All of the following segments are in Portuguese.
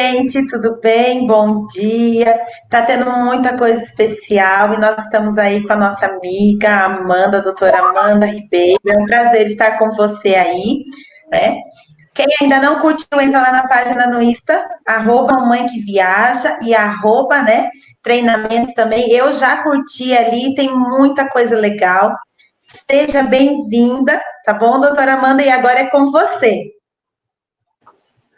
gente, tudo bem? Bom dia. Tá tendo muita coisa especial e nós estamos aí com a nossa amiga Amanda, a doutora Amanda Ribeiro. É um prazer estar com você aí, né? Quem ainda não curtiu, entra lá na página no Insta, Mamãe que Viaja e né, treinamentos também. Eu já curti ali, tem muita coisa legal. Seja bem-vinda, tá bom, doutora Amanda? E agora é com você.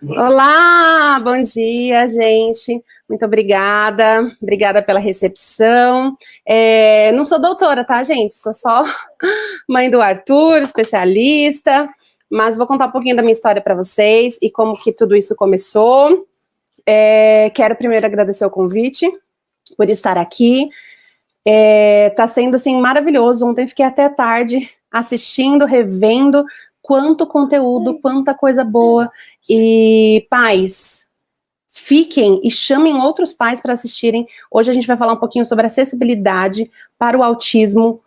Olá, bom dia, gente. Muito obrigada. Obrigada pela recepção. Não sou doutora, tá, gente? Sou só mãe do Arthur, especialista, mas vou contar um pouquinho da minha história para vocês e como que tudo isso começou. Quero primeiro agradecer o convite por estar aqui. Tá sendo, assim, maravilhoso. Ontem fiquei até tarde assistindo, revendo, quanto conteúdo, quanta coisa boa. E pais, fiquem e chamem outros pais para assistirem. Hoje a gente vai falar um pouquinho sobre acessibilidade para o autismo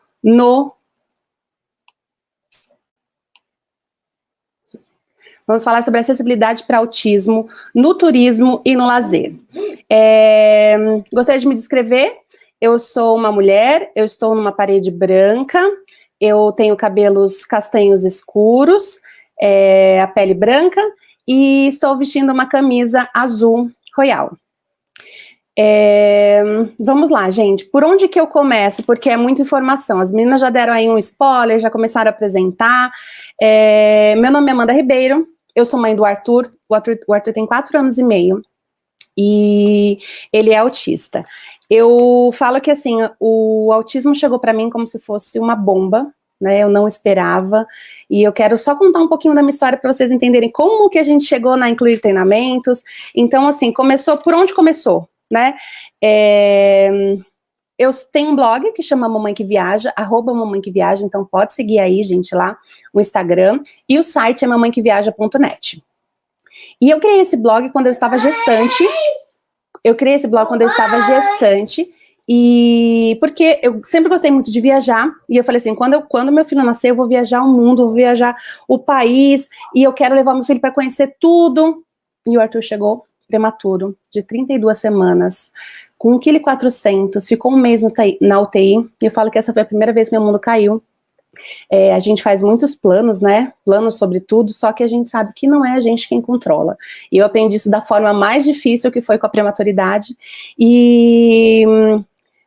Vamos falar sobre acessibilidade para autismo no turismo e no lazer. Gostaria de me descrever. Eu sou uma mulher, eu estou numa parede branca, eu tenho cabelos castanhos escuros, a pele branca, e estou vestindo uma camisa azul royal. Vamos lá, gente. Por onde que eu começo? Porque é muita informação. As meninas já deram aí um spoiler, já começaram a apresentar. Meu nome é Amanda Ribeiro, eu sou mãe do Arthur. O Arthur tem 4 anos e meio e ele é autista. Eu falo que, assim, o autismo chegou para mim como se fosse uma bomba, né? Eu não esperava, e eu quero só contar um pouquinho da minha história para vocês entenderem como que a gente chegou na Incluir Treinamentos. Então, assim, começou, por onde começou, né? Eu tenho um blog que chama Mamãe que Viaja, @Mamãe que Viaja, então pode seguir aí, gente, lá, o Instagram, e o site é mamãequeviaja.net. E eu criei esse blog quando eu estava gestante, e porque eu sempre gostei muito de viajar, e eu falei assim, quando meu filho nascer, eu vou viajar o mundo, vou viajar o país, e eu quero levar meu filho para conhecer tudo. E o Arthur chegou prematuro, de 32 semanas, com 1,4 kg, ficou um mês na UTI, e eu falo que essa foi a primeira vez que meu mundo caiu. A gente faz muitos planos, né? Planos sobre tudo, só que a gente sabe que não é a gente quem controla. E eu aprendi isso da forma mais difícil, que foi com a prematuridade. E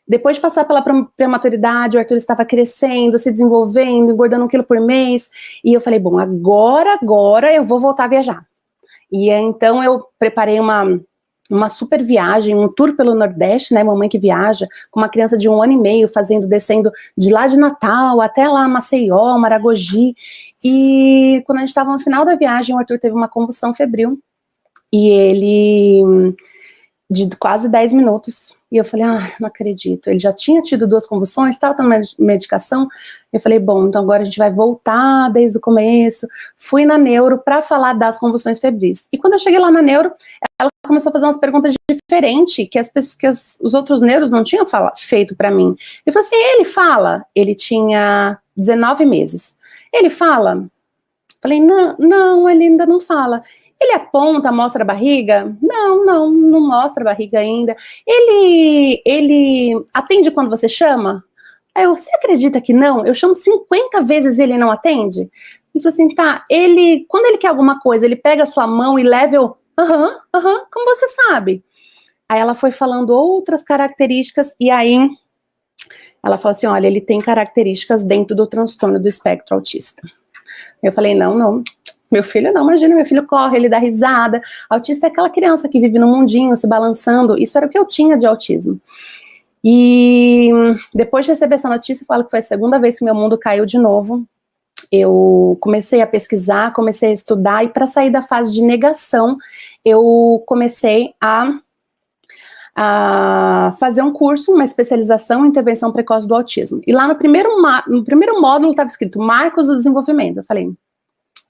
depois de passar pela prematuridade, o Arthur estava crescendo, se desenvolvendo, engordando 1 quilo por mês. E eu falei, bom, agora eu vou voltar a viajar. E então eu preparei uma super viagem, um tour pelo Nordeste, né, Mamãe que Viaja, com uma criança de 1 ano e meio, descendo de lá de Natal até lá Maceió, Maragogi, e quando a gente estava no final da viagem, o Arthur teve uma convulsão febril, e ele, de quase 10 minutos, e eu falei, não acredito, ele já tinha tido 2 convulsões, estava tomando medicação, eu falei, bom, então agora a gente vai voltar desde o começo. Fui na neuro para falar das convulsões febris, e quando eu cheguei lá na neuro, ela começou a fazer umas perguntas diferentes, que os outros neuros não tinham feito para mim. Eu falei assim, ele fala? Ele tinha 19 meses. Ele fala? Falei, não, ele ainda não fala. Ele aponta, mostra a barriga? Não mostra a barriga ainda. Ele atende quando você chama? Aí você acredita que não? Eu chamo 50 vezes e ele não atende? Ele falou assim, tá, quando ele quer alguma coisa, ele pega a sua mão e leva eu, como você sabe? Aí ela foi falando outras características, e aí ela falou assim, olha, ele tem características dentro do transtorno do espectro autista. Eu falei, não, meu filho não, imagina, meu filho corre, ele dá risada. Autista é aquela criança que vive no mundinho, se balançando. Isso era o que eu tinha de autismo. E depois de receber essa notícia, eu falo que foi a segunda vez que meu mundo caiu de novo. Eu comecei a pesquisar, comecei a estudar, e para sair da fase de negação, eu comecei a fazer um curso, uma especialização em intervenção precoce do autismo. E lá no primeiro módulo estava escrito Marcos do Desenvolvimento. Eu falei,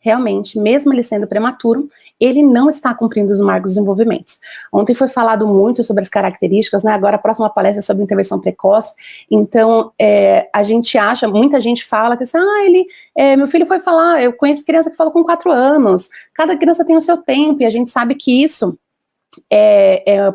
realmente, mesmo ele sendo prematuro, ele não está cumprindo os marcos de desenvolvimento. Ontem foi falado muito sobre as características, né? Agora a próxima palestra é sobre intervenção precoce. Então, a gente acha, muita gente fala que assim, meu filho foi falar, eu conheço criança que fala com 4 anos, cada criança tem o seu tempo, e a gente sabe que isso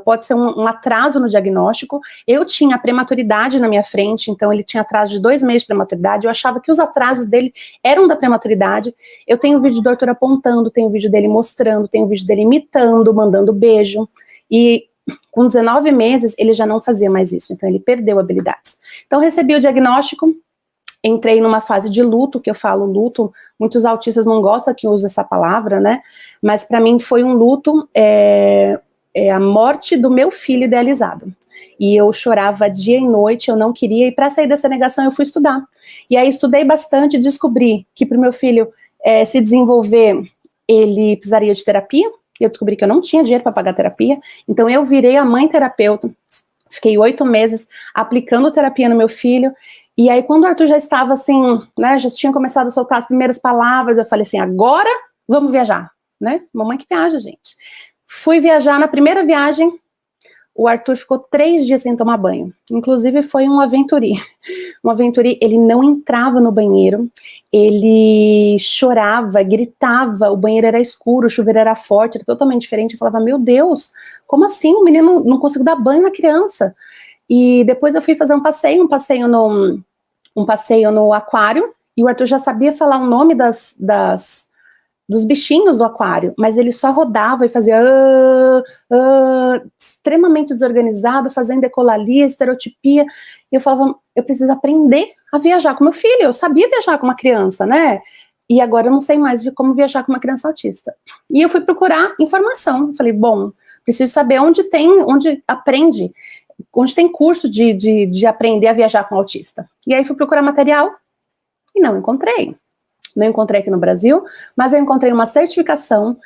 pode ser um atraso no diagnóstico. Eu tinha prematuridade na minha frente, então ele tinha atraso de 2 meses de prematuridade. Eu achava que os atrasos dele eram da prematuridade. Eu tenho vídeo do Arthur apontando, tenho vídeo dele mostrando, tenho vídeo dele imitando, mandando beijo. E com 19 meses ele já não fazia mais isso, então ele perdeu habilidades. Então recebi o diagnóstico, entrei numa fase de luto, que eu falo luto, muitos autistas não gostam que eu use essa palavra, né? Mas para mim foi um luto, a morte do meu filho idealizado. E eu chorava dia e noite, eu não queria, e para sair dessa negação eu fui estudar. E aí estudei bastante e descobri que para o meu filho se desenvolver, ele precisaria de terapia. Eu descobri que eu não tinha dinheiro para pagar terapia, então eu virei a mãe terapeuta, fiquei 8 meses aplicando terapia no meu filho, e aí quando o Arthur já estava assim, né, já tinha começado a soltar as primeiras palavras, eu falei assim, agora vamos viajar, né, mamãe que viaja, gente. Fui viajar, na primeira viagem, o Arthur ficou 3 dias sem tomar banho, inclusive foi um aventuri, ele não entrava no banheiro, ele chorava, gritava, o banheiro era escuro, o chuveiro era forte, era totalmente diferente, eu falava, meu Deus, como assim, o menino não conseguiu dar banho na criança? E depois eu fui fazer um passeio no aquário, e o Arthur já sabia falar o nome dos bichinhos do aquário, mas ele só rodava e fazia extremamente desorganizado, fazendo ecolalia, estereotipia, e eu falava, eu preciso aprender a viajar com meu filho, eu sabia viajar com uma criança, né, e agora eu não sei mais como viajar com uma criança autista, e eu fui procurar informação, falei, bom, preciso saber onde tem curso de aprender a viajar com autista, e aí fui procurar material, e não encontrei aqui no Brasil, mas eu encontrei uma certificação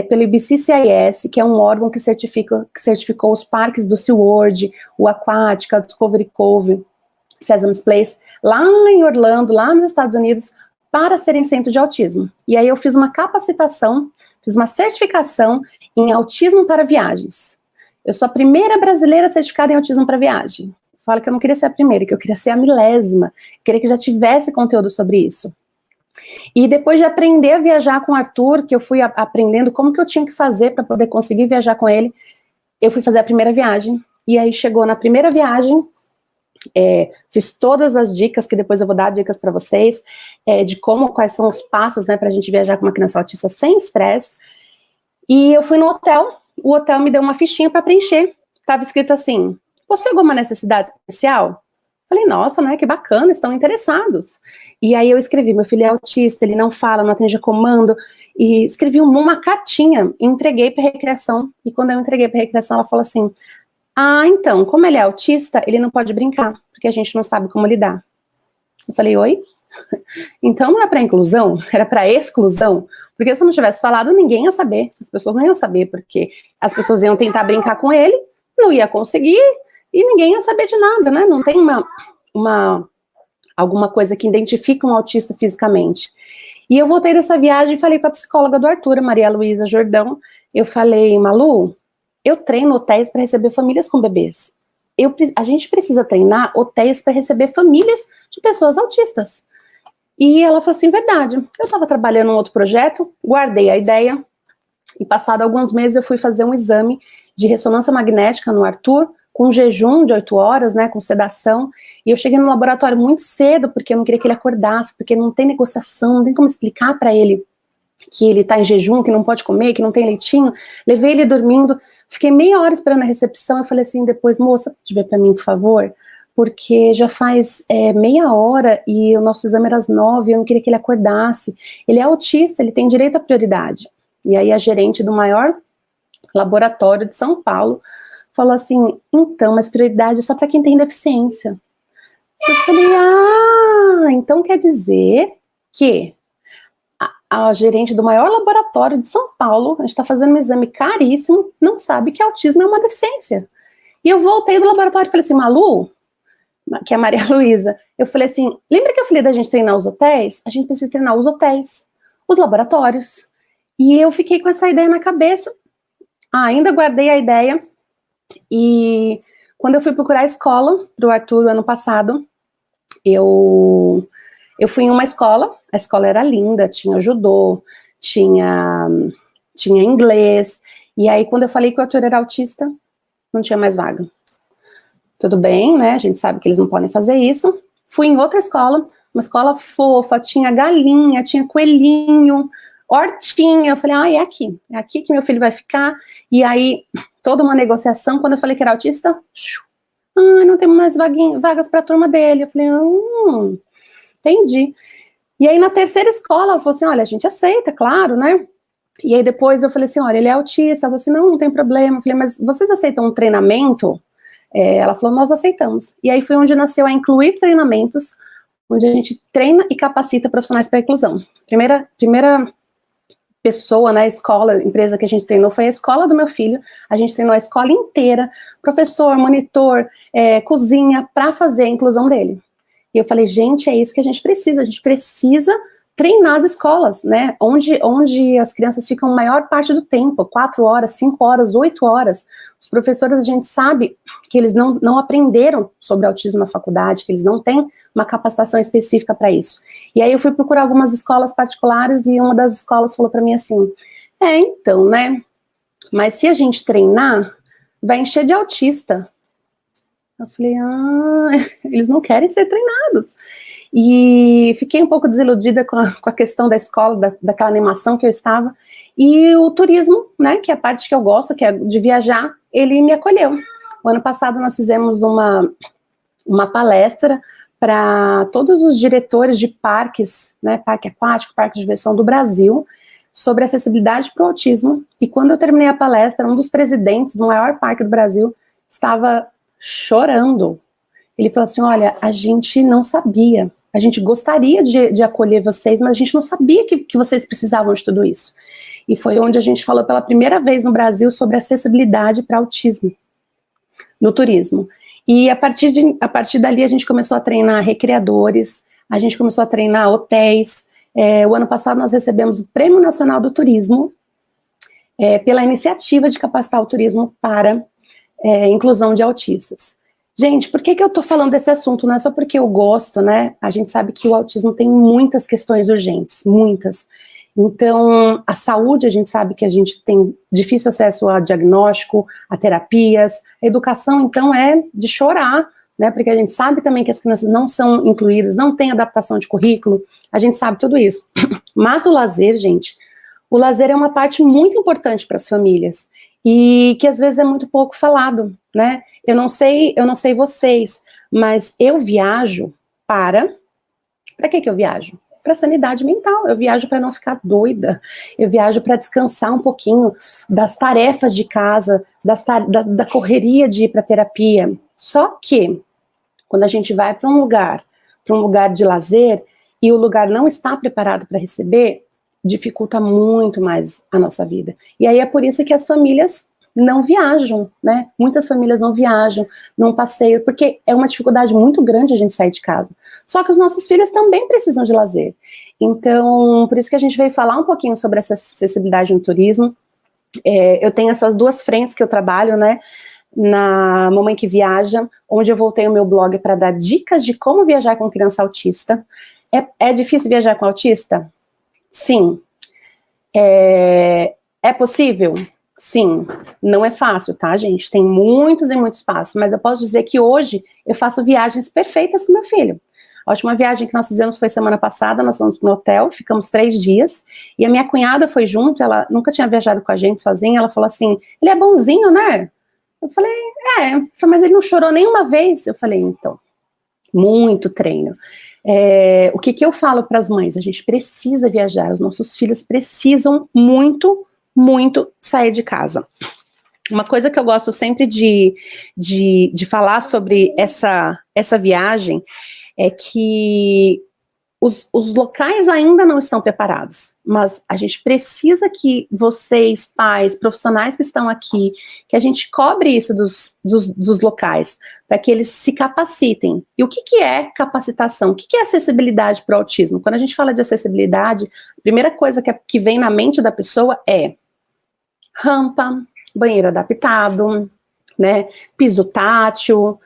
pelo IBCCIS, que é um órgão que certificou os parques do SeaWorld, o Aquática, Discovery Cove, Sesame's Place, lá em Orlando, lá nos Estados Unidos, para serem centro de autismo. E aí eu fiz uma capacitação, fiz uma certificação em autismo para viagens. Eu sou a primeira brasileira certificada em autismo para viagem. Falo que eu não queria ser a primeira, que eu queria ser a milésima, eu queria que já tivesse conteúdo sobre isso. E depois de aprender a viajar com o Arthur, que eu fui aprendendo como que eu tinha que fazer para poder conseguir viajar com ele, eu fui fazer a primeira viagem, e aí chegou na primeira viagem, fiz todas as dicas, que depois eu vou dar dicas para vocês, de quais são os passos, né, para a gente viajar com uma criança autista sem estresse, e eu fui no hotel, o hotel me deu uma fichinha para preencher, estava escrito assim, possui alguma necessidade especial? Falei, nossa, né, que bacana, estão interessados. E aí eu escrevi, meu filho é autista, ele não fala, não atende comando, e escrevi uma cartinha, entreguei para a recreação, e quando eu entreguei para a recreação, ela falou assim, então, como ele é autista, ele não pode brincar, porque a gente não sabe como lidar. Eu falei, oi? Então não é para inclusão, era para exclusão, porque se eu não tivesse falado, ninguém ia saber, as pessoas não iam saber, porque as pessoas iam tentar brincar com ele, não ia conseguir, e ninguém ia saber de nada, né? Não tem alguma coisa que identifica um autista fisicamente. E eu voltei dessa viagem e falei com a psicóloga do Arthur, Maria Luísa Jordão, eu falei, Malu, eu treino hotéis para receber famílias com bebês. A gente precisa treinar hotéis para receber famílias de pessoas autistas. E ela falou assim, verdade. Eu estava trabalhando em outro projeto, guardei a ideia, e passado alguns meses eu fui fazer um exame de ressonância magnética no Arthur, com jejum de 8 horas, né, com sedação, e eu cheguei no laboratório muito cedo, porque eu não queria que ele acordasse, porque não tem negociação, não tem como explicar para ele que ele tá em jejum, que não pode comer, que não tem leitinho, levei ele dormindo, fiquei meia hora esperando a recepção, eu falei assim, depois, moça, pode ver para mim, por favor, porque já faz meia hora, e o nosso exame era às 9, eu não queria que ele acordasse, ele é autista, ele tem direito à prioridade, e aí a gerente do maior laboratório de São Paulo, falou assim, então, mas prioridade é só para quem tem deficiência. Eu falei, então quer dizer que a gerente do maior laboratório de São Paulo, a gente está fazendo um exame caríssimo, não sabe que autismo é uma deficiência. E eu voltei do laboratório e falei assim, Malu, que é a Maria Luísa, eu falei assim, lembra que eu falei da gente treinar os hotéis? A gente precisa treinar os hotéis, os laboratórios. E eu fiquei com essa ideia na cabeça, ainda guardei a ideia, e quando eu fui procurar a escola para o Arthur ano passado, eu fui em uma escola, a escola era linda, tinha judô, tinha inglês, E aí, quando eu falei que o Arthur era autista, não tinha mais vaga. Tudo bem, né? A gente sabe que eles não podem fazer isso. Fui em outra escola, uma escola fofa, tinha galinha, tinha coelhinho, hortinha. Eu falei, é aqui que meu filho vai ficar. E aí, toda uma negociação, quando eu falei que era autista, não temos mais vagas para a turma dele. Eu falei, entendi. E aí, na terceira escola, eu falei assim, olha, a gente aceita, claro, né? E aí, depois eu falei assim, olha, ele é autista. Ela falou assim, não tem problema. Eu falei, mas vocês aceitam um treinamento? Ela falou, nós aceitamos. E aí foi onde nasceu a Incluir Treinamentos, onde a gente treina e capacita profissionais para a inclusão. Primeira pessoa, né, escola, empresa que a gente treinou foi a escola do meu filho. A gente treinou a escola inteira, professor, monitor, cozinha, para fazer a inclusão dele. E eu falei, gente, é isso que a gente precisa treinar as escolas, né, onde as crianças ficam a maior parte do tempo, 4 horas, 5 horas, 8 horas. Os professores, a gente sabe que eles não aprenderam sobre autismo na faculdade, que eles não têm uma capacitação específica para isso. E aí eu fui procurar algumas escolas particulares e uma das escolas falou para mim assim, então, né, mas se a gente treinar, vai encher de autista. Eu falei, eles não querem ser treinados. E fiquei um pouco desiludida com a questão da escola, daquela animação que eu estava, e o turismo, né, que é a parte que eu gosto, que é de viajar, ele me acolheu. O ano passado nós fizemos uma palestra para todos os diretores de parques, né, parque aquático, parque de diversão do Brasil, sobre acessibilidade para o autismo, e quando eu terminei a palestra, um dos presidentes do maior parque do Brasil estava chorando. Ele falou assim, olha, a gente não sabia, a gente gostaria de acolher vocês, mas a gente não sabia que vocês precisavam de tudo isso. E foi onde a gente falou pela primeira vez no Brasil sobre acessibilidade para autismo, no turismo. E a partir dali a gente começou a treinar recreadores, a gente começou a treinar hotéis. O ano passado nós recebemos o Prêmio Nacional do Turismo, pela iniciativa de capacitar o turismo para inclusão de autistas. Gente, por que eu tô falando desse assunto? Não é só porque eu gosto, né? A gente sabe que o autismo tem muitas questões urgentes, muitas. Então, a saúde, a gente sabe que a gente tem difícil acesso a diagnóstico, a terapias. A educação, então, é de chorar, né? Porque a gente sabe também que as crianças não são incluídas, não tem adaptação de currículo, a gente sabe tudo isso. Mas o lazer, gente, o lazer é uma parte muito importante para as famílias. E que às vezes é muito pouco falado, né? Eu não sei vocês, mas eu viajo para que eu viajo? Para sanidade mental, eu viajo para não ficar doida, eu viajo para descansar um pouquinho das tarefas de casa, da correria de ir para terapia. Só que, quando a gente vai para um lugar de lazer, e o lugar não está preparado para receber, dificulta muito mais a nossa vida. E aí é por isso que as famílias não viajam, né? Muitas famílias não viajam, não passeiam, porque é uma dificuldade muito grande a gente sair de casa. Só que os nossos filhos também precisam de lazer. Então, por isso que a gente veio falar um pouquinho sobre essa acessibilidade no turismo. Eu tenho essas duas frentes que eu trabalho, né? Na Mamãe que Viaja, onde eu voltei o meu blog para dar dicas de como viajar com criança autista. É difícil viajar com autista? Sim. É possível? Sim. Não é fácil, tá, gente? Tem muitos e muitos passos, mas eu posso dizer que hoje eu faço viagens perfeitas com meu filho. A última viagem que nós fizemos foi semana passada, nós fomos para um hotel, ficamos 3 dias, e a minha cunhada foi junto, ela nunca tinha viajado com a gente sozinha, ela falou assim, ele é bonzinho, né? Eu falei, mas ele não chorou nenhuma vez. Eu falei, então, muito treino. O que eu falo para as mães? A gente precisa viajar, os nossos filhos precisam muito, muito sair de casa. Uma coisa que eu gosto sempre de falar sobre essa viagem é que os locais ainda não estão preparados, mas a gente precisa que vocês, pais, profissionais que estão aqui, que a gente cobre isso dos locais, para que eles se capacitem. E o que é capacitação? O que é acessibilidade para o autismo? Quando a gente fala de acessibilidade, a primeira coisa que vem na mente da pessoa é rampa, banheiro adaptado, né, piso tátil.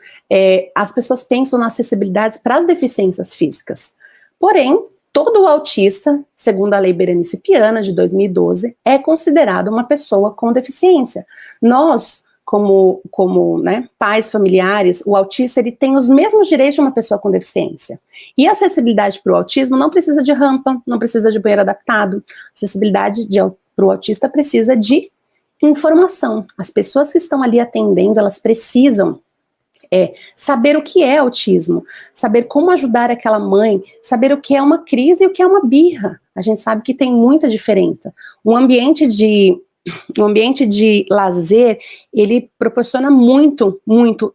As pessoas pensam na acessibilidade para as deficiências físicas. Porém, todo autista, segundo a Lei Berenice-Piana, de 2012, é considerado uma pessoa com deficiência. Nós, como né, pais familiares, o autista ele tem os mesmos direitos de uma pessoa com deficiência. E a acessibilidade para o autismo não precisa de rampa, não precisa de banheiro adaptado. A acessibilidade para o autista precisa de informação. As pessoas que estão ali atendendo, elas precisam saber o que é autismo, saber como ajudar aquela mãe, saber o que é uma crise e o que é uma birra. A gente sabe que tem muita diferença. Um ambiente de lazer, ele proporciona muito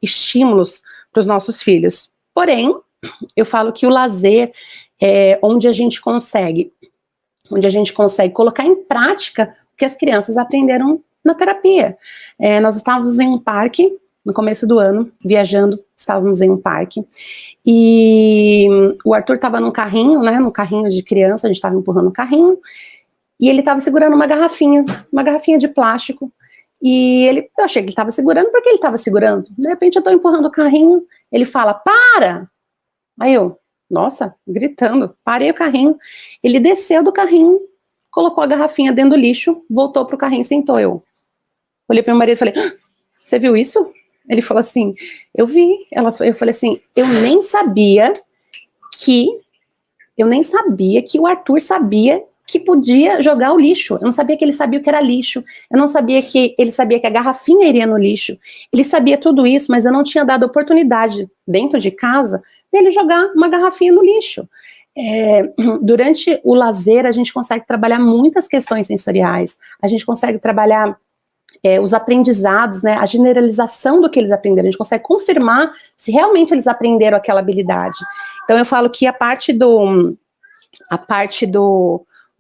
estímulos para os nossos filhos. Porém, eu falo que o lazer é onde a gente consegue colocar em prática o que as crianças aprenderam na terapia. Nós estávamos em um parque, no começo do ano, viajando, estávamos em um parque, e o Arthur estava num carrinho, né, no carrinho de criança, a gente estava empurrando o carrinho, e ele estava segurando uma garrafinha de plástico, e eu achei que ele estava segurando, porque ele estava segurando. De repente eu estou empurrando o carrinho, ele fala, para! Aí eu, nossa, gritando, parei o carrinho, ele desceu do carrinho, colocou a garrafinha dentro do lixo, voltou pro carrinho e sentou. Eu olhei para meu marido e falei, você viu isso? Ele falou assim, eu vi. Eu falei assim, eu nem sabia que o Arthur sabia que podia jogar o lixo. Eu não sabia que ele sabia o que era lixo. Eu não sabia que ele sabia que a garrafinha iria no lixo. Ele sabia tudo isso, mas eu não tinha dado oportunidade dentro de casa dele jogar uma garrafinha no lixo. Durante o lazer, a gente consegue trabalhar muitas questões sensoriais. A gente consegue trabalhar os aprendizados, né, a generalização do que eles aprenderam, a gente consegue confirmar se realmente eles aprenderam aquela habilidade. Então eu falo que a parte do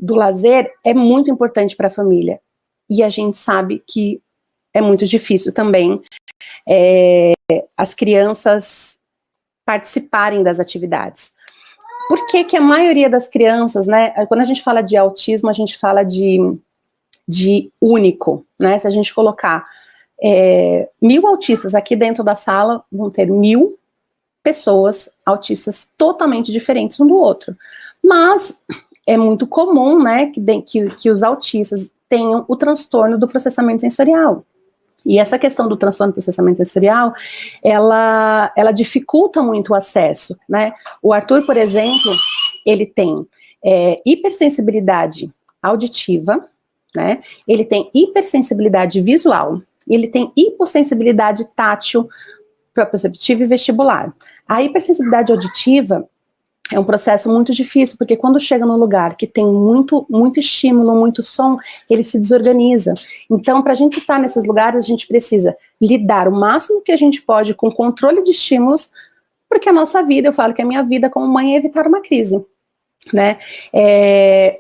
lazer é muito importante para a família, e a gente sabe que é muito difícil também as crianças participarem das atividades. Por que que a maioria das crianças, né, quando a gente fala de autismo, a gente fala de único, né? Se a gente colocar 1000 autistas aqui dentro da sala, vão ter 1000 pessoas autistas totalmente diferentes um do outro. Mas é muito comum, né, que os autistas tenham o transtorno do processamento sensorial. E essa questão do transtorno do processamento sensorial, ela dificulta muito o acesso, né? O Arthur, por exemplo, ele tem hipersensibilidade auditiva, né? Ele tem hipersensibilidade visual, ele tem hipossensibilidade tátil, proprioceptiva e vestibular. A hipersensibilidade auditiva é um processo muito difícil, porque quando chega num lugar que tem muito estímulo, muito som, ele se desorganiza. Então, para a gente estar nesses lugares, a gente precisa lidar o máximo que a gente pode com o controle de estímulos, porque a nossa vida, eu falo que a minha vida como mãe é evitar uma crise. Né?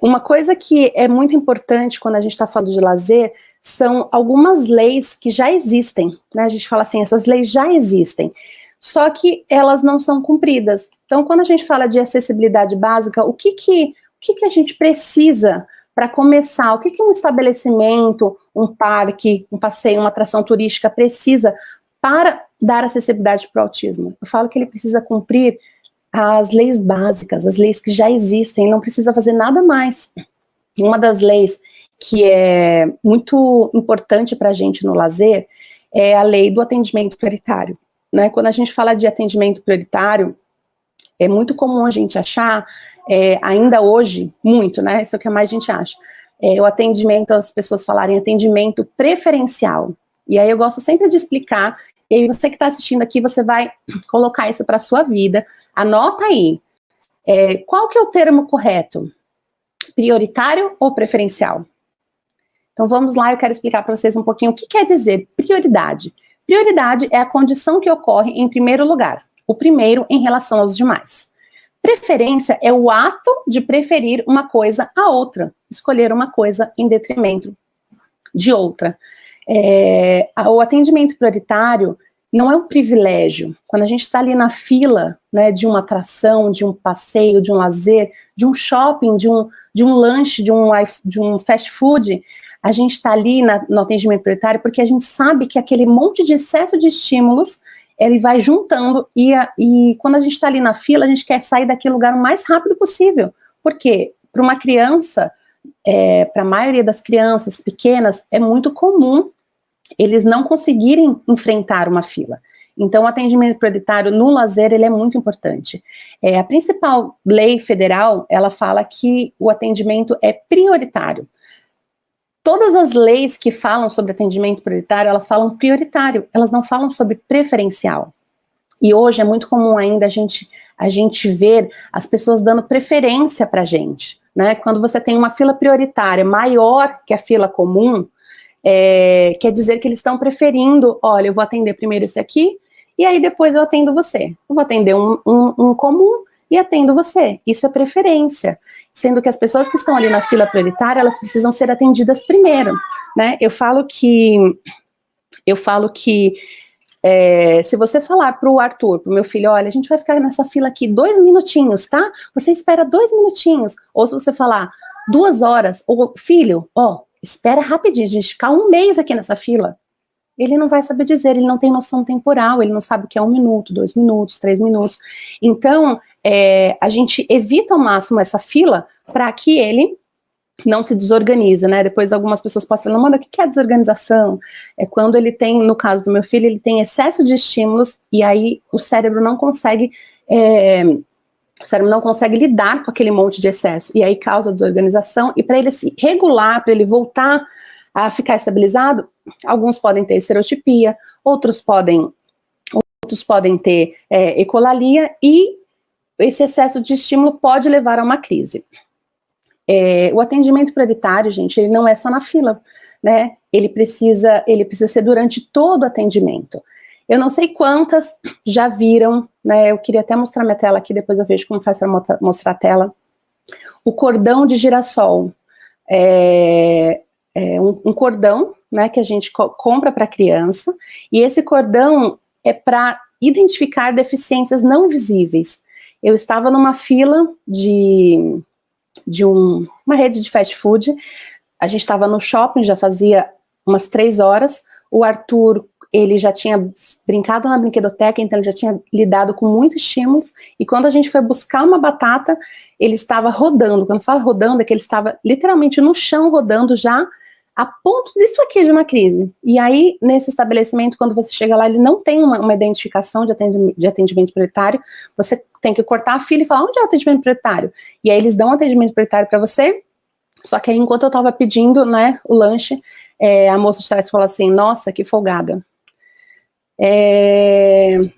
Uma coisa que é muito importante quando a gente está falando de lazer são algumas leis que já existem, né? A gente fala assim, essas leis já existem, só que elas não são cumpridas. Então, quando a gente fala de acessibilidade básica, o que a gente precisa para começar? O que um estabelecimento, um parque, um passeio, uma atração turística precisa para dar acessibilidade para o autismo? Eu falo que ele precisa cumprir as leis básicas, as leis que já existem, não precisa fazer nada mais. Uma das leis que é muito importante para a gente no lazer é a lei do atendimento prioritário, né? Quando a gente fala de atendimento prioritário, é muito comum a gente achar, ainda hoje, muito, né? Isso é o que mais a gente acha. O atendimento, as pessoas falarem atendimento preferencial. E aí eu gosto sempre de explicar, e aí você que está assistindo aqui, você vai colocar isso para a sua vida, anota aí, qual que é o termo correto? Prioritário ou preferencial? Então vamos lá, eu quero explicar para vocês um pouquinho o que quer dizer prioridade. Prioridade é a condição que ocorre em primeiro lugar, o primeiro em relação aos demais. Preferência é o ato de preferir uma coisa a outra, escolher uma coisa em detrimento de outra. O atendimento prioritário não é um privilégio. Quando a gente está ali na fila, né, de uma atração, de um passeio, de um lazer, de um shopping, de um lanche, de um fast food, a gente está ali no atendimento prioritário porque a gente sabe que aquele monte de excesso de estímulos, ele vai juntando e quando a gente está ali na fila, a gente quer sair daquele lugar o mais rápido possível, Porque para uma criança, para a maioria das crianças pequenas, é muito comum eles não conseguirem enfrentar uma fila. Então, o atendimento prioritário no lazer, ele é muito importante. A principal lei federal, ela fala que o atendimento é prioritário. Todas as leis que falam sobre atendimento prioritário, elas falam prioritário, elas não falam sobre preferencial. E hoje é muito comum ainda a gente ver as pessoas dando preferência para a gente, né? Quando você tem uma fila prioritária maior que a fila comum, quer dizer que eles estão preferindo, olha, eu vou atender primeiro esse aqui, e aí depois eu atendo você. Eu vou atender um comum e atendo você. Isso é preferência, sendo que as pessoas que estão ali na fila prioritária, elas precisam ser atendidas primeiro, né? Eu falo que se você falar para o Arthur, para o meu filho, olha, a gente vai ficar nessa fila aqui 2 minutinhos, tá? Você espera 2 minutinhos. Ou se você falar 2 horas, ou filho, espera rapidinho, a gente ficar 1 mês aqui nessa fila. Ele não vai saber dizer, ele não tem noção temporal, ele não sabe o que é 1 minuto, 2 minutos, 3 minutos. Então, a gente evita ao máximo essa fila para que ele não se desorganiza, né? Depois algumas pessoas podem falar, Amanda, o que é desorganização? É quando ele tem, no caso do meu filho, ele tem excesso de estímulos e aí o cérebro não consegue lidar com aquele monte de excesso e aí causa desorganização e para ele se regular, para ele voltar a ficar estabilizado, alguns podem ter estereotipia, outros podem ter ecolalia e esse excesso de estímulo pode levar a uma crise. O atendimento prioritário, gente, ele não é só na fila, né? Ele precisa ser durante todo o atendimento. Eu não sei quantas já viram, né? Eu queria até mostrar minha tela aqui, depois eu vejo como faz para mostrar a tela. O cordão de girassol. Um cordão, né, que a gente compra para criança, e esse cordão é para identificar deficiências não visíveis. Eu estava numa fila de uma rede de fast food, a gente estava no shopping, já fazia umas 3 horas, o Arthur, ele já tinha brincado na brinquedoteca, então ele já tinha lidado com muitos estímulos, e quando a gente foi buscar uma batata, ele estava rodando, quando fala rodando, é que ele estava literalmente no chão rodando já, a ponto disso aqui de uma crise. E aí, nesse estabelecimento, quando você chega lá, ele não tem uma identificação de atendimento prioritário, você tem que cortar a fila e falar, onde é o atendimento prioritário? E aí eles dão um atendimento prioritário para você, só que aí enquanto eu estava pedindo, né, o lanche, a moça de trás falou assim, nossa, que folgada.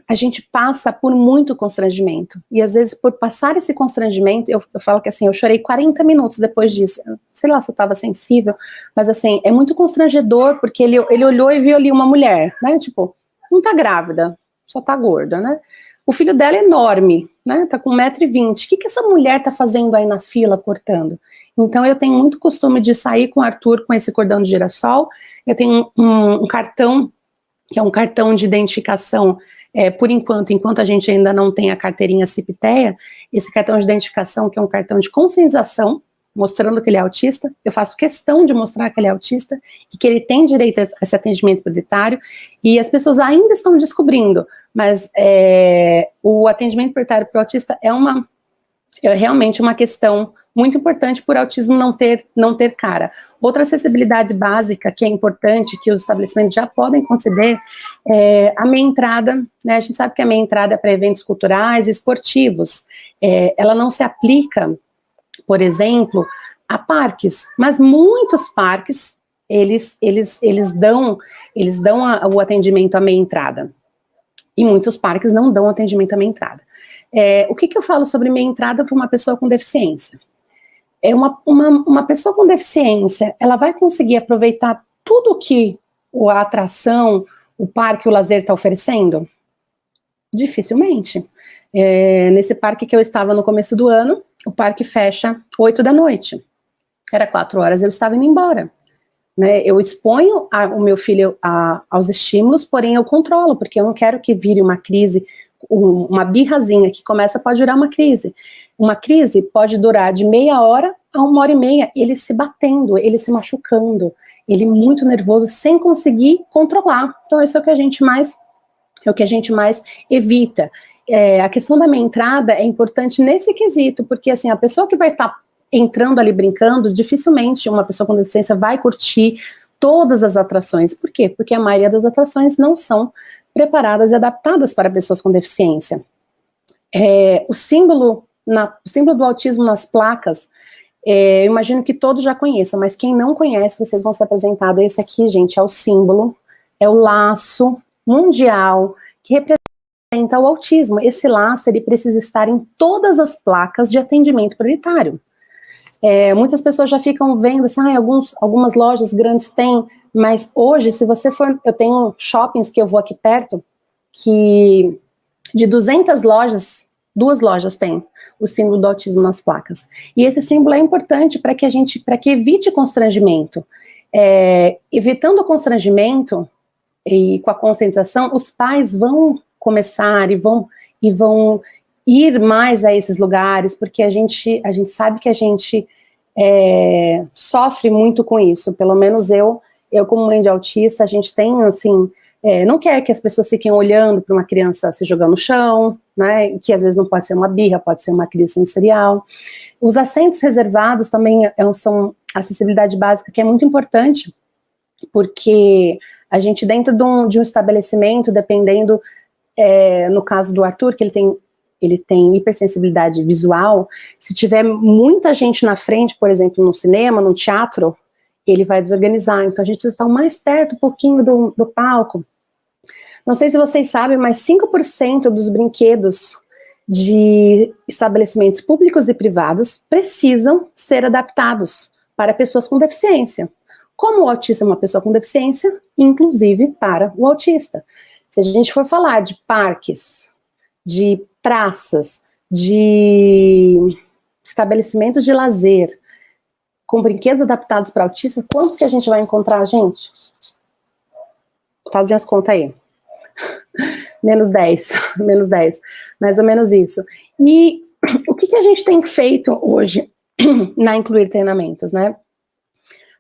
A gente passa por muito constrangimento, e às vezes por passar esse constrangimento, eu falo que assim, eu chorei 40 minutos depois disso, sei lá se eu estava sensível, mas assim, é muito constrangedor, porque ele olhou e viu ali uma mulher, né, tipo, não tá grávida, só tá gorda, né, o filho dela é enorme, né, tá com 1,20 m, o que essa mulher tá fazendo aí na fila, cortando? Então eu tenho muito costume de sair com o Arthur com esse cordão de girassol, eu tenho um cartão, que é um cartão de identificação, por enquanto a gente ainda não tem a carteirinha CIP-TEA, esse cartão de identificação, que é um cartão de conscientização, mostrando que ele é autista, eu faço questão de mostrar que ele é autista, e que ele tem direito a esse atendimento prioritário, e as pessoas ainda estão descobrindo, mas o atendimento prioritário para o autista é realmente uma questão muito importante por autismo não ter cara. Outra acessibilidade básica que é importante, que os estabelecimentos já podem conceder, é a meia entrada, né? A gente sabe que a meia entrada é para eventos culturais e esportivos. Ela não se aplica, por exemplo, a parques, mas muitos parques, eles dão o atendimento à meia entrada. E muitos parques não dão atendimento à meia entrada. O que eu falo sobre meia entrada para uma pessoa com deficiência? Uma pessoa com deficiência, ela vai conseguir aproveitar tudo que a atração, o parque, o lazer está oferecendo? Dificilmente. Nesse parque que eu estava no começo do ano, o parque fecha 8 da noite. Era 4 horas, eu estava indo embora. Né? Eu exponho o meu filho aos estímulos, porém eu controlo, porque eu não quero que vire uma crise, uma birrazinha que pode virar uma crise. Uma crise pode durar de meia hora a 1h30, ele se batendo, ele se machucando, ele muito nervoso, sem conseguir controlar. Então isso é o que a gente mais é o que a gente mais evita. A questão da meia entrada é importante nesse quesito, porque assim, a pessoa que vai estar entrando ali brincando, dificilmente uma pessoa com deficiência vai curtir todas as atrações. Por quê? Porque a maioria das atrações não são preparadas e adaptadas para pessoas com deficiência. O símbolo do autismo nas placas, eu imagino que todos já conheçam, mas quem não conhece, vocês vão ser apresentados. Esse aqui, gente, é o símbolo, é o laço mundial que representa o autismo. Esse laço, ele precisa estar em todas as placas de atendimento prioritário. Muitas pessoas já ficam vendo assim, algumas lojas grandes têm, mas hoje, se você for, eu tenho shoppings que eu vou aqui perto, que de 200 lojas, 2 lojas têm o símbolo do autismo nas placas. E esse símbolo é importante para que evite constrangimento. Evitando o constrangimento e com a conscientização, os pais vão começar e vão ir mais a esses lugares, porque a gente sabe que a gente sofre muito com isso. Pelo menos eu como mãe de autista, a gente tem, assim, não quer que as pessoas fiquem olhando para uma criança se jogando no chão, né, que às vezes não pode ser uma birra, pode ser uma crise sensorial. Os assentos reservados também são acessibilidade básica, que é muito importante, porque a gente dentro de um estabelecimento, dependendo, no caso do Arthur, que ele tem hipersensibilidade visual, se tiver muita gente na frente, por exemplo, no cinema, no teatro, ele vai desorganizar. Então a gente precisa estar mais perto um pouquinho do palco. Não sei se vocês sabem, mas 5% dos brinquedos de estabelecimentos públicos e privados precisam ser adaptados para pessoas com deficiência. Como o autista é uma pessoa com deficiência, inclusive para o autista. Se a gente for falar de parques, de praças, de estabelecimentos de lazer, com brinquedos adaptados para autistas, quantos que a gente vai encontrar, gente? Fazem as contas aí. Menos 10, mais ou menos isso. E o que a gente tem feito hoje na Incluir Treinamentos, né?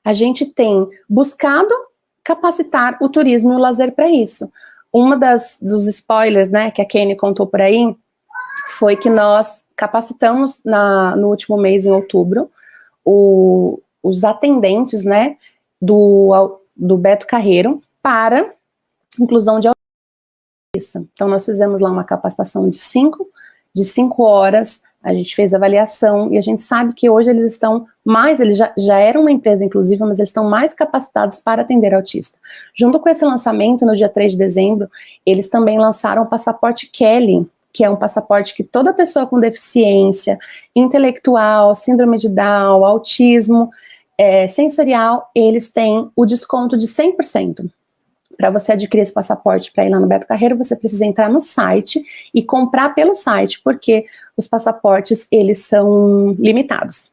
A gente tem buscado capacitar o turismo e o lazer para isso. Uma dos spoilers, né, que a Kenny contou por aí, foi que nós capacitamos no último mês, em outubro, os atendentes, né, do Beto Carreiro para inclusão de autista. Então, nós fizemos lá uma capacitação de 5 horas, a gente fez avaliação, e a gente sabe que hoje eles já eram uma empresa inclusiva, mas eles estão mais capacitados para atender autista. Junto com esse lançamento, no dia 3 de dezembro, eles também lançaram o passaporte Kelly, que é um passaporte que toda pessoa com deficiência intelectual, síndrome de Down, autismo, sensorial, eles têm o desconto de 100%. Para você adquirir esse passaporte para ir lá no Beto Carreiro, você precisa entrar no site e comprar pelo site, porque os passaportes, eles são limitados.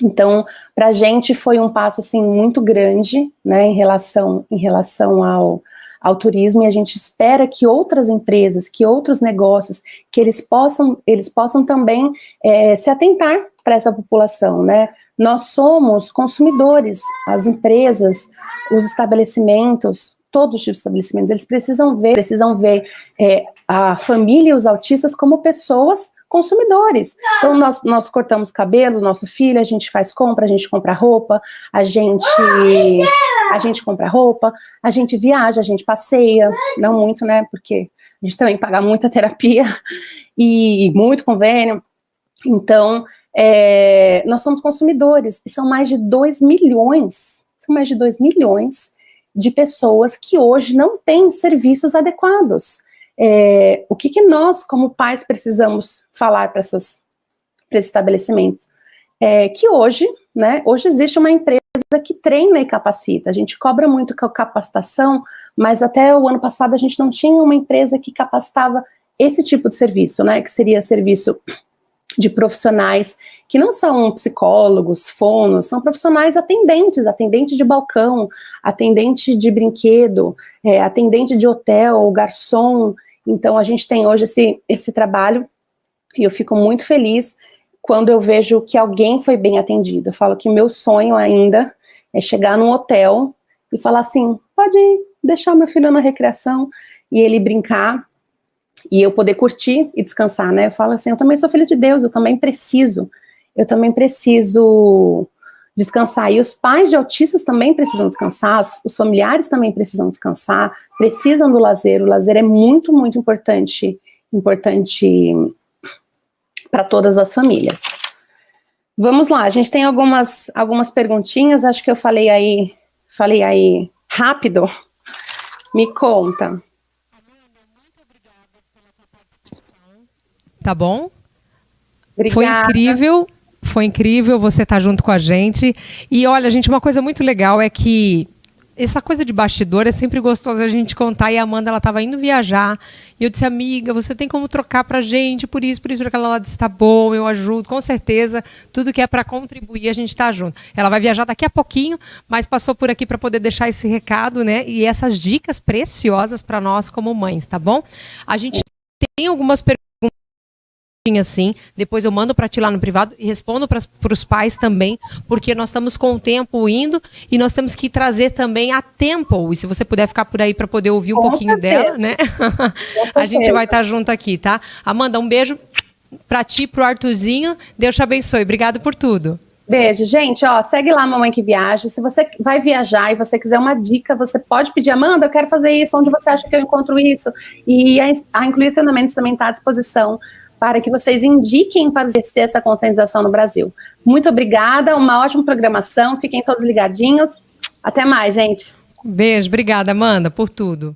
Então, para a gente foi um passo, assim, muito grande, né, em relação ao turismo, e a gente espera que outras empresas, que outros negócios, que eles possam também se atentar para essa população, né? Nós somos consumidores, as empresas, os estabelecimentos, todos os tipos de estabelecimentos, eles precisam ver a família e os autistas como pessoas consumidores. Então, nós cortamos cabelo, nosso filho, a gente faz compra, a gente compra roupa, a gente compra roupa, a gente viaja, a gente passeia, não muito, né, porque a gente também paga muita terapia e muito convênio. Então, nós somos consumidores, e são mais de 2 milhões de pessoas que hoje não têm serviços adequados. O que nós, como pais, precisamos falar para esses estabelecimentos? Que hoje, né, hoje existe uma empresa que treina e capacita. A gente cobra muito capacitação, mas até o ano passado a gente não tinha uma empresa que capacitava esse tipo de serviço, né, que seria serviço de profissionais que não são psicólogos, fonos, são profissionais atendente de balcão, atendente de brinquedo, atendente de hotel, garçom. Então a gente tem hoje esse trabalho, e eu fico muito feliz quando eu vejo que alguém foi bem atendido. Eu falo que meu sonho ainda é chegar num hotel e falar assim, pode deixar meu filho na recreação, e ele brincar, e eu poder curtir e descansar, né? Eu falo assim, eu também sou filha de Deus, eu também preciso descansar. E os pais de autistas também precisam descansar, os familiares também precisam descansar, precisam do lazer. O lazer é muito, muito importante para todas as famílias. Vamos lá, a gente tem algumas perguntinhas, acho que eu falei aí rápido. Me conta. Tá bom? Obrigada. Foi incrível você estar junto com a gente. E olha, gente, uma coisa muito legal é que essa coisa de bastidor é sempre gostoso a gente contar. E a Amanda, ela estava indo viajar. E eu disse, amiga, você tem como trocar pra gente por isso, porque ela disse, tá bom, eu ajudo, com certeza. Tudo que é para contribuir, a gente tá junto. Ela vai viajar daqui a pouquinho, mas passou por aqui para poder deixar esse recado, né? E essas dicas preciosas para nós como mães, tá bom? A gente tem algumas perguntas assim, depois eu mando para ti lá no privado e respondo para os pais também, porque nós estamos com o tempo indo e nós temos que trazer também a Temple, e se você puder ficar por aí para poder ouvir um pouquinho dela, né? A gente vai estar junto aqui, tá? Amanda, um beijo para ti, pro Arthurzinho, Deus te abençoe, obrigado por tudo. Beijo, gente, ó, segue lá Mamãe que Viaja, se você vai viajar e você quiser uma dica, você pode pedir, Amanda, eu quero fazer isso, onde você acha que eu encontro isso? E a Incluir Treinamentos também está à disposição para que vocês indiquem para exercer essa conscientização no Brasil. Muito obrigada, uma ótima programação, fiquem todos ligadinhos. Até mais, gente. Beijo, obrigada, Amanda, por tudo.